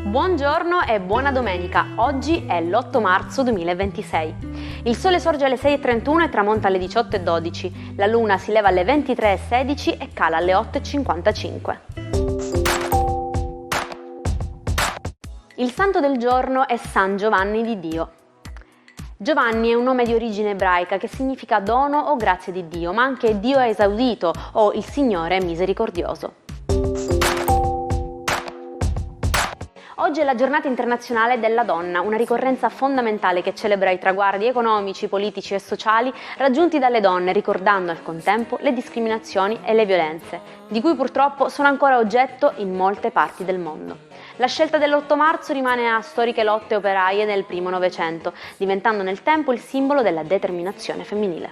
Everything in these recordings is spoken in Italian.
Buongiorno e buona domenica, oggi è l'8 marzo 2026. Il sole sorge alle 6:31 e tramonta alle 18:12, la luna si leva alle 23:16 e cala alle 8:55. Il santo del giorno è San Giovanni di Dio. Giovanni è un nome di origine ebraica che significa dono o grazia di Dio, ma anche Dio è esaudito o il Signore è misericordioso. Oggi è la giornata internazionale della donna, una ricorrenza fondamentale che celebra i traguardi economici, politici e sociali raggiunti dalle donne, ricordando al contempo le discriminazioni e le violenze, di cui purtroppo sono ancora oggetto in molte parti del mondo. La scelta dell'8 marzo rimane a storiche lotte operaie nel primo Novecento, diventando nel tempo il simbolo della determinazione femminile.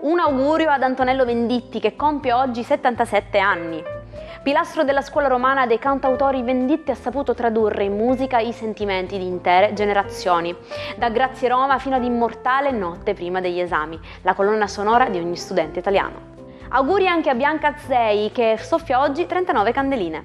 Un augurio ad Antonello Venditti che compie oggi 77 anni. Pilastro della scuola romana dei cantautori, Venditti ha saputo tradurre in musica i sentimenti di intere generazioni, da Grazie Roma fino ad Immortale Notte prima degli esami, la colonna sonora di ogni studente italiano. Auguri anche a Bianca Zei che soffia oggi 39 candeline.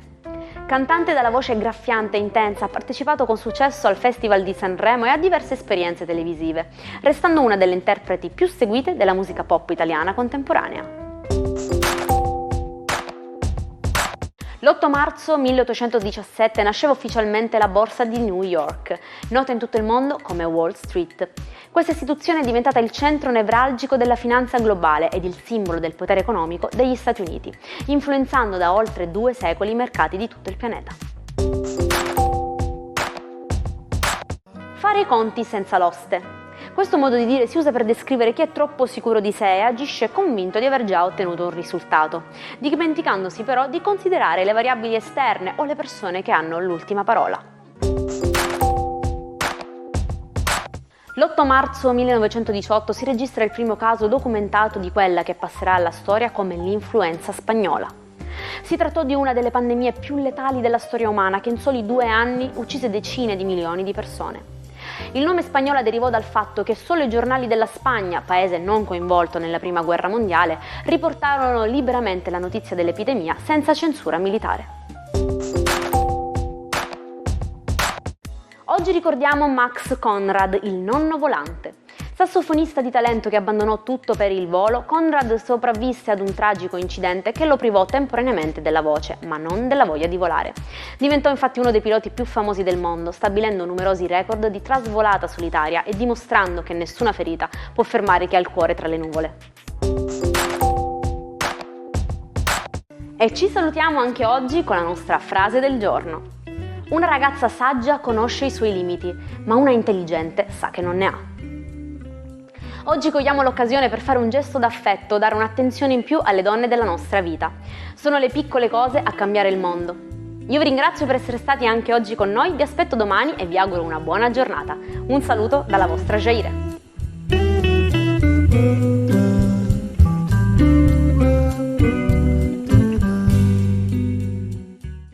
Cantante dalla voce graffiante e intensa, ha partecipato con successo al Festival di Sanremo e a diverse esperienze televisive, restando una delle interpreti più seguite della musica pop italiana contemporanea. L'8 marzo 1817 nasceva ufficialmente la Borsa di New York, nota in tutto il mondo come Wall Street. Questa istituzione è diventata il centro nevralgico della finanza globale ed il simbolo del potere economico degli Stati Uniti, influenzando da oltre 2 secoli i mercati di tutto il pianeta. Fare i conti senza l'oste. Questo modo di dire si usa per descrivere chi è troppo sicuro di sé e agisce convinto di aver già ottenuto un risultato, dimenticandosi però di considerare le variabili esterne o le persone che hanno l'ultima parola. L'8 marzo 1918 si registra il primo caso documentato di quella che passerà alla storia come l'influenza spagnola. Si trattò di una delle pandemie più letali della storia umana che in soli 2 anni uccise decine di milioni di persone. Il nome Spagnola derivò dal fatto che solo i giornali della Spagna, paese non coinvolto nella Prima Guerra Mondiale, riportarono liberamente la notizia dell'epidemia senza censura militare. Oggi ricordiamo Max Conrad, il nonno volante. Sassofonista di talento che abbandonò tutto per il volo, Conrad sopravvisse ad un tragico incidente che lo privò temporaneamente della voce, ma non della voglia di volare. Diventò infatti uno dei piloti più famosi del mondo, stabilendo numerosi record di trasvolata solitaria e dimostrando che nessuna ferita può fermare chi ha il cuore tra le nuvole. E ci salutiamo anche oggi con la nostra frase del giorno. Una ragazza saggia conosce i suoi limiti, ma una intelligente sa che non ne ha. Oggi cogliamo l'occasione per fare un gesto d'affetto, dare un'attenzione in più alle donne della nostra vita. Sono le piccole cose a cambiare il mondo. Io vi ringrazio per essere stati anche oggi con noi, vi aspetto domani e vi auguro una buona giornata. Un saluto dalla vostra Jaire.